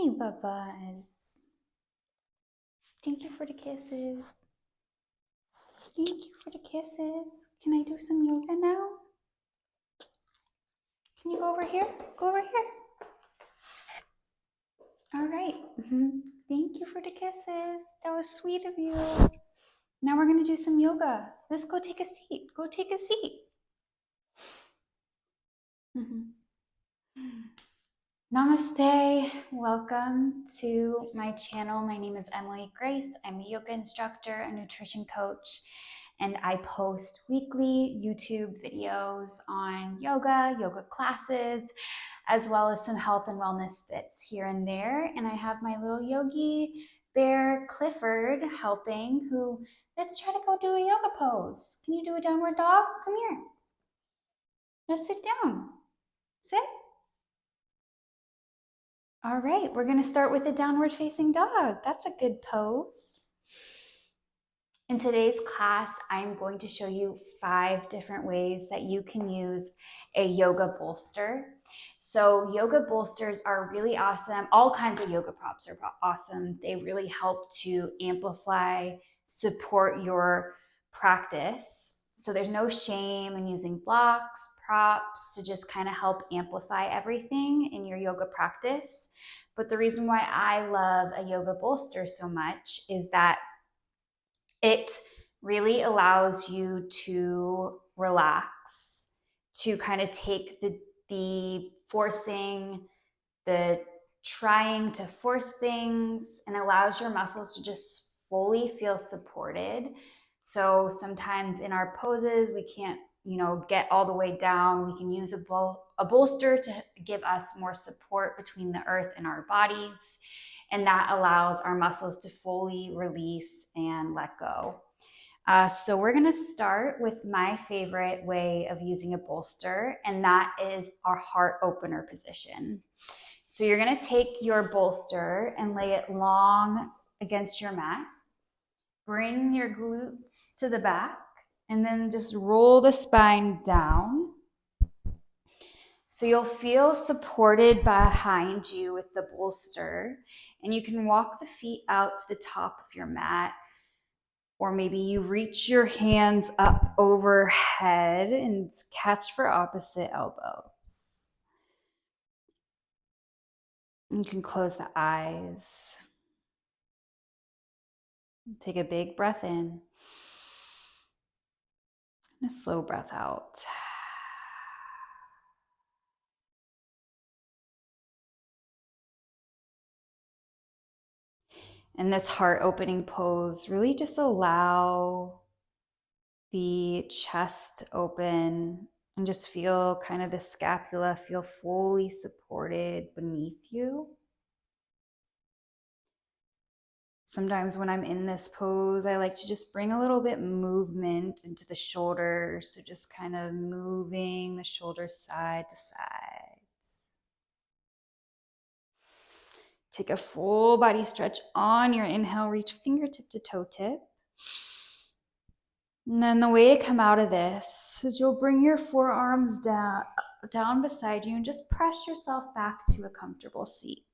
Hey, Bubba's. Thank you for the kisses. Thank you for the kisses. Can I do some yoga now? Can you go over here? Go over here. All right. Thank you for the kisses. That was sweet of you. Now we're going to do some yoga. Let's go take a seat. Go take a seat. Namaste. Welcome to my channel. My name is Emily Grace. I'm a yoga instructor, a nutrition coach, and I post weekly YouTube videos on yoga classes, as well as some health and wellness bits here and there. And I have my little yogi bear Clifford helping, let's try to go do a yoga pose. Can you do a downward dog? Come here. Let's sit down. Sit. All right, we're going to start with a downward facing dog. That's a good pose. In today's class, I'm going to show you 5 different ways that you can use a yoga bolster. So yoga bolsters are really awesome. All kinds of yoga props are awesome. They really help to amplify, support your practice. So there's no shame in using blocks, props to just kind of help amplify everything in your yoga practice. But the reason why I love a yoga bolster so much is that it really allows you to relax, to kind of take the forcing, the trying to force things, and allows your muscles to just fully feel supported. So sometimes in our poses, we can't, get all the way down. We can use a bolster to give us more support between the earth and our bodies. And that allows our muscles to fully release and let go. So we're going to start with my favorite way of using a bolster, and that is our heart opener position. So you're going to take your bolster and lay it long against your mat. Bring your glutes to the back and then just roll the spine down. So you'll feel supported behind you with the bolster, and you can walk the feet out to the top of your mat, or maybe you reach your hands up overhead and catch for opposite elbows. You can close the eyes. Take a big breath in and a slow breath out. And this heart opening pose, really just allow the chest open and just feel kind of the scapula feel fully supported beneath you. Sometimes when I'm in this pose, I like to just bring a little bit movement into the shoulders. So just kind of moving the shoulders side to side. Take a full body stretch on your inhale, reach fingertip to toe tip. And then the way to come out of this is you'll bring your forearms down beside you and just press yourself back to a comfortable seat.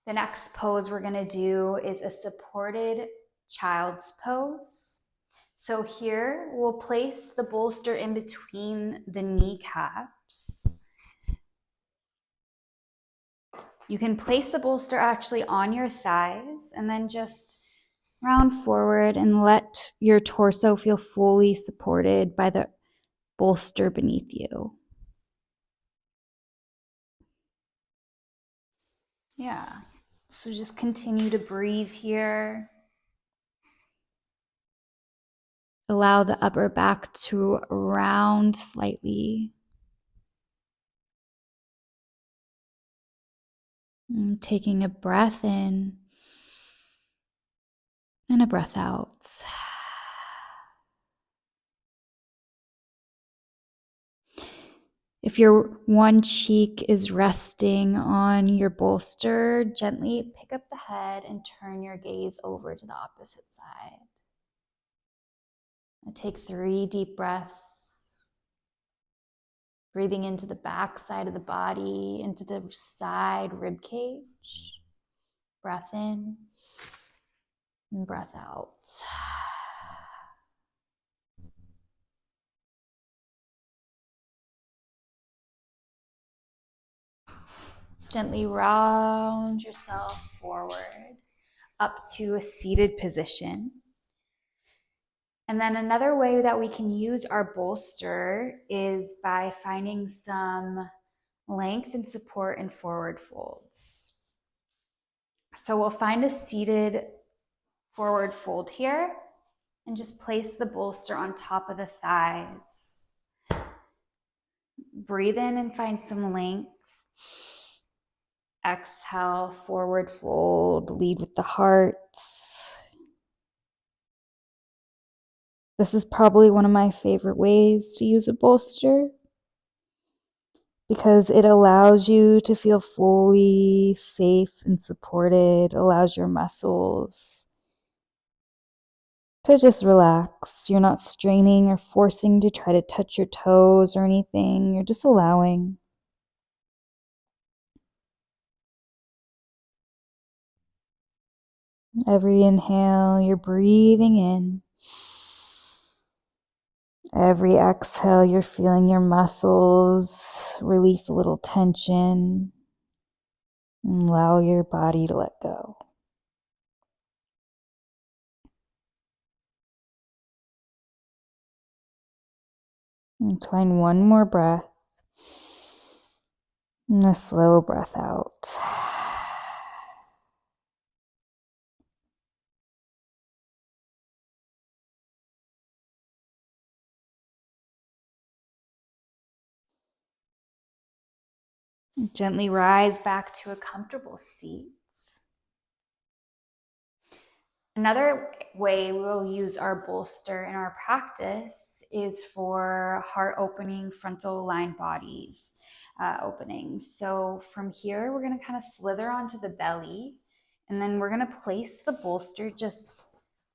The next pose we're going to do is a supported child's pose. So here we'll place the bolster in between the kneecaps. You can place the bolster actually on your thighs and then just round forward and let your torso feel fully supported by the bolster beneath you. Yeah. So just continue to breathe here. Allow the upper back to round slightly. And taking a breath in and a breath out. If your one cheek is resting on your bolster, gently pick up the head and turn your gaze over to the opposite side. Take 3 deep breaths. Breathing into the back side of the body, into the side rib cage. Breath in and breath out. Gently round yourself forward up to a seated position. And then another way that we can use our bolster is by finding some length and support in forward folds. So we'll find a seated forward fold here and just place the bolster on top of the thighs. Breathe in and find some length. Exhale, forward fold, lead with the heart. This is probably one of my favorite ways to use a bolster because it allows you to feel fully safe and supported, allows your muscles to just relax. You're not straining or forcing to try to touch your toes or anything. You're just allowing. Every inhale, you're breathing in. Every exhale, you're feeling your muscles release a little tension and allow your body to let go. And find one more breath and a slow breath out. Gently rise back to a comfortable seat. Another way we'll use our bolster in our practice is for heart opening, frontal line bodies openings. So from here, we're going to kind of slither onto the belly, and then we're going to place the bolster just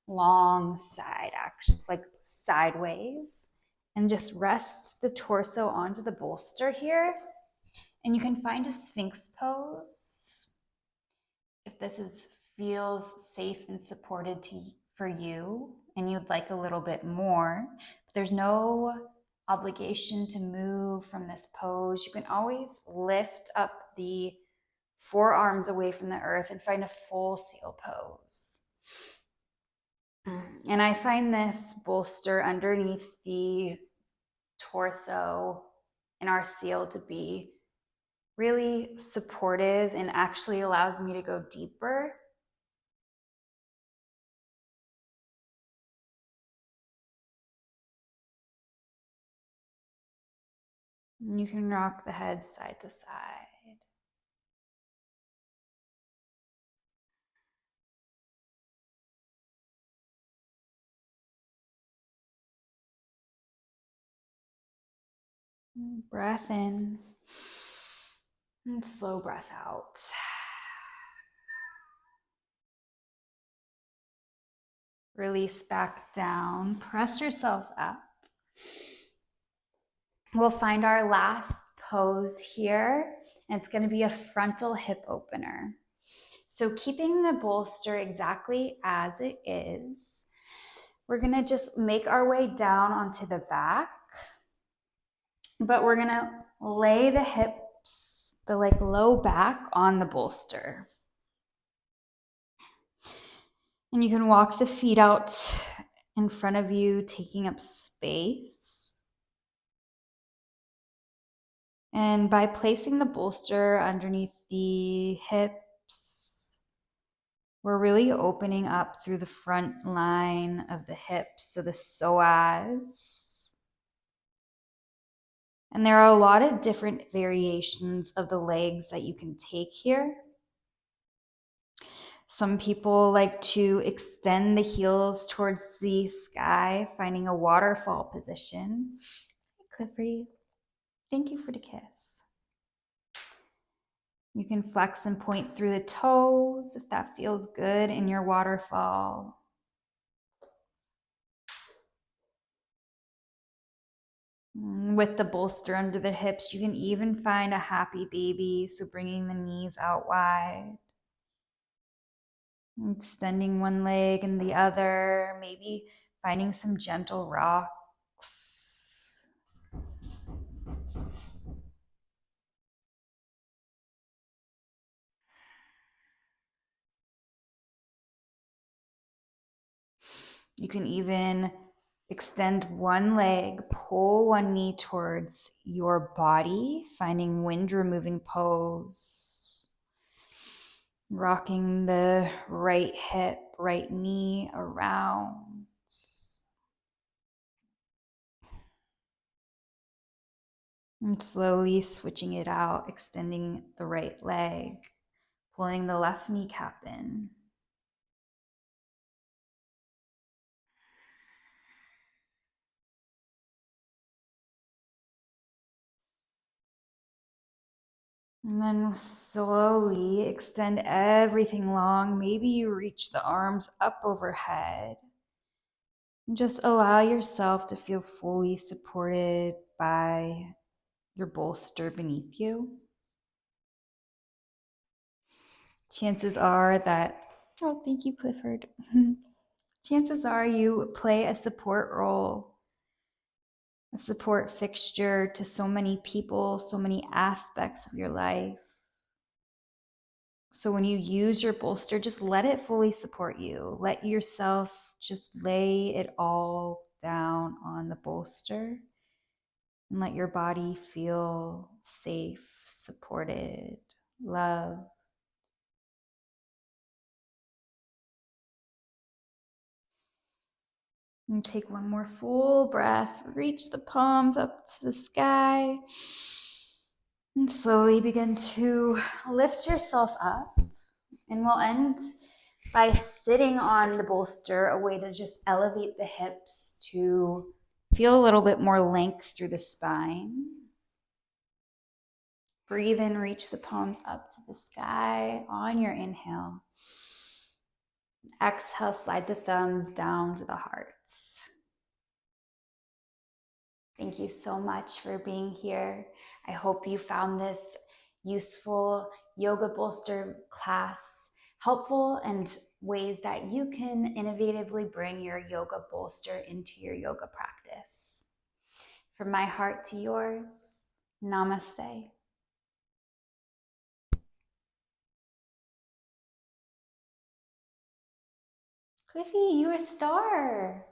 long side, actually, like sideways, and just rest the torso onto the bolster here. And you can find a Sphinx pose if this feels safe and supported for you and you'd like a little bit more. But there's no obligation to move from this pose. You can always lift up the forearms away from the earth and find a full seal pose. And I find this bolster underneath the torso in our seal to be really supportive and actually allows me to go deeper. And you can rock the head side to side. Breath in and slow breath out. Release back down. Press yourself up. We'll find our last pose here, and it's going to be a frontal hip opener. So keeping the bolster exactly as it is, we're going to just make our way down onto the back, but we're going to lay the hips, the low back on the bolster. And you can walk the feet out in front of you, taking up space. And by placing the bolster underneath the hips, we're really opening up through the front line of the hips, so the psoas. And there are a lot of different variations of the legs that you can take here. Some people like to extend the heels towards the sky, finding a waterfall position. Hey, Clifford, thank you for the kiss. You can flex and point through the toes if that feels good in your waterfall. With the bolster under the hips, you can even find a happy baby, so bringing the knees out wide. Extending one leg and the other, maybe finding some gentle rocks. You can even extend one leg, pull one knee towards your body, finding wind removing pose. Rocking the right hip, right knee around. And slowly switching it out, extending the right leg, pulling the left kneecap in. And then slowly extend everything long. Maybe you reach the arms up overhead. And just allow yourself to feel fully supported by your bolster beneath you. Chances are that, oh, thank you, Clifford. Chances are you play a support role, a support fixture to so many people, so many aspects of your life. So when you use your bolster, just let it fully support you. Let yourself just lay it all down on the bolster and let your body feel safe, supported, loved. And take one more full breath. Reach the palms up to the sky. And slowly begin to lift yourself up. And we'll end by sitting on the bolster, a way to just elevate the hips to feel a little bit more length through the spine. Breathe in, reach the palms up to the sky on your inhale. Exhale, slide the thumbs down to the hearts. Thank you so much for being here. I hope you found this useful yoga bolster class helpful and ways that you can innovatively bring your yoga bolster into your yoga practice. From my heart to yours, namaste. Cliffy, you're a star.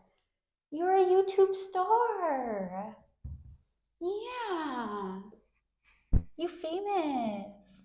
You're a YouTube star. Yeah. You famous.